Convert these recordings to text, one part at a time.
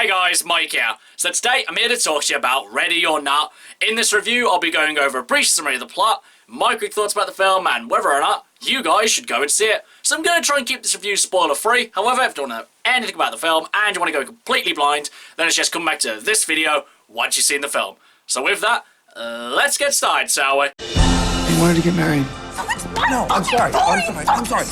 Hey guys, Mike here. So today I'm here to talk to you about Ready or Not. In this review I'll be going over a brief summary of the plot, my quick thoughts about the film and whether or not you guys should go and see it. So I'm going to try and keep this review spoiler free. However, if you don't know anything about the film and you want to go completely blind, then it's just come back to this video once you've seen the film. So with that, let's get started, shall we? He wanted to get married. No, I'm sorry. I'm sorry.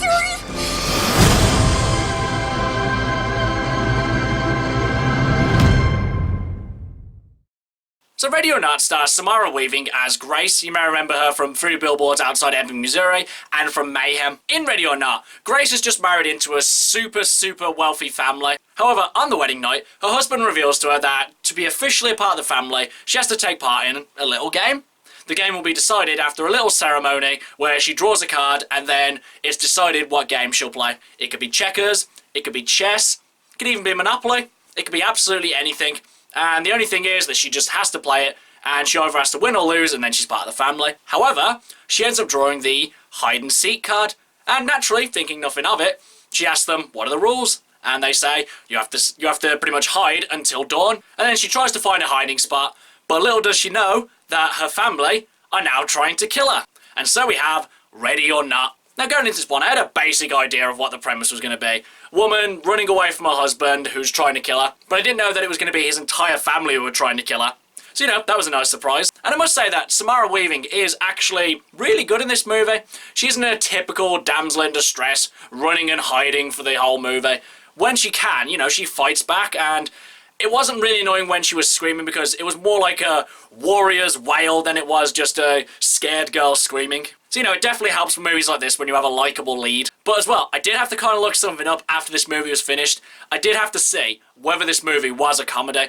So Ready or Not stars Samara Weaving as Grace. You may remember her from 3 Billboards Outside Ebbing, Missouri, and from Mayhem. In Ready or Not, Grace is just married into a super wealthy family. However, on the wedding night, her husband reveals to her that to be officially a part of the family, she has to take part in a little game. The game will be decided after a little ceremony where she draws a card and then it's decided what game she'll play. It could be checkers, it could be chess, it could even be Monopoly, it could be absolutely anything. And the only thing is that she just has to play it, and she either has to win or lose, and then she's part of the family. However, she ends up drawing the hide and seek card, and naturally, thinking nothing of it, she asks them, what are the rules? And they say, you have to pretty much hide until dawn. And then she tries to find a hiding spot, but little does she know that her family are now trying to kill her. And so we have Ready or Not. Now going into this one, I had a basic idea of what the premise was going to be. Woman running away from her husband who's trying to kill her, but I didn't know that it was going to be his entire family who were trying to kill her. So, you know, that was a nice surprise. And I must say that Samara Weaving is actually really good in this movie. She isn't a typical damsel in distress, running and hiding for the whole movie. When she can, you know, she fights back, and it wasn't really annoying when she was screaming because it was more like a warrior's wail than it was just a scared girl screaming. So, you know, it definitely helps for movies like this when you have a likeable lead. But as well, I did have to kind of look something up after this movie was finished. I did have to see whether this movie was a comedy.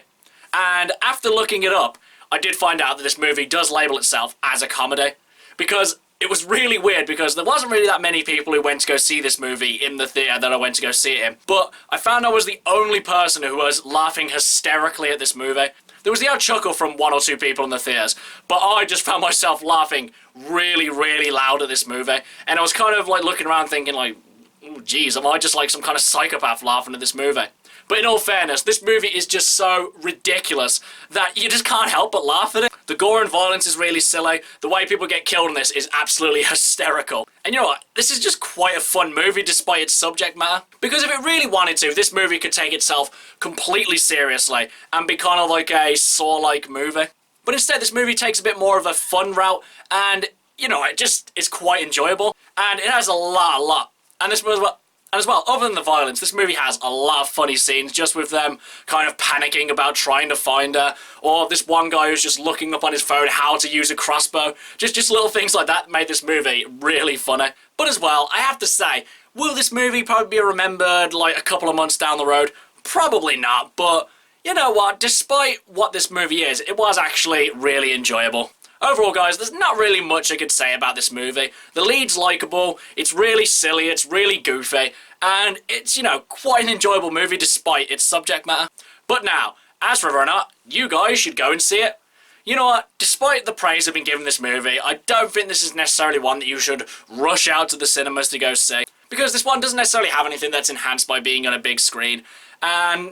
And after looking it up, I did find out that this movie does label itself as a comedy. Because it was really weird because there wasn't really that many people who went to go see this movie in the theatre that I went to go see it in. But I found I was the only person who was laughing hysterically at this movie. There was the odd chuckle from 1 or 2 people in the theatres, but I just found myself laughing really loud at this movie. And I was kind of like looking around thinking like, oh geez, am I just like some kind of psychopath laughing at this movie? But in all fairness, this movie is just so ridiculous that you just can't help but laugh at it. The gore and violence is really silly. The way people get killed in this is absolutely hysterical. And you know what? This is just quite a fun movie despite its subject matter. Because if it really wanted to, this movie could take itself completely seriously and be kind of like a Saw-like movie. But instead, this movie takes a bit more of a fun route and, you know, it's quite enjoyable. And it has a lot. And this movie, and as well, other than the violence, this movie has a lot of funny scenes just with them kind of panicking about trying to find her, or this one guy who's just looking up on his phone how to use a crossbow. Just little things like that made this movie really funny. But as well, I have to say, will this movie probably be remembered like a couple of months down the road? Probably not, but you know what? Despite what this movie is, it was actually really enjoyable. Overall, guys, there's not really much I could say about this movie. The lead's likeable, it's really silly, it's really goofy, and it's, you know, quite an enjoyable movie despite its subject matter. But now, as for whether or not you guys should go and see it, you know what, despite the praise I've been giving this movie, I don't think this is necessarily one that you should rush out to the cinemas to go see. Because this one doesn't necessarily have anything that's enhanced by being on a big screen. And,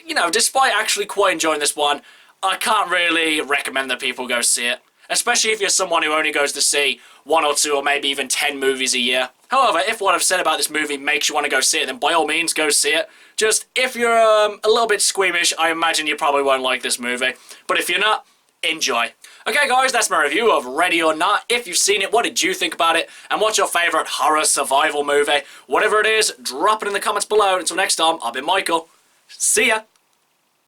you know, despite actually quite enjoying this one, I can't really recommend that people go see it. Especially if you're someone who only goes to see 1 or 2 or maybe even 10 movies a year. However, if what I've said about this movie makes you want to go see it, then by all means go see it. Just, if you're a little bit squeamish, I imagine you probably won't like this movie. But if you're not, enjoy. Okay guys, that's my review of Ready or Not. If you've seen it, what did you think about it? And what's your favourite horror survival movie? Whatever it is, drop it in the comments below. Until next time, I've been Michael. See ya!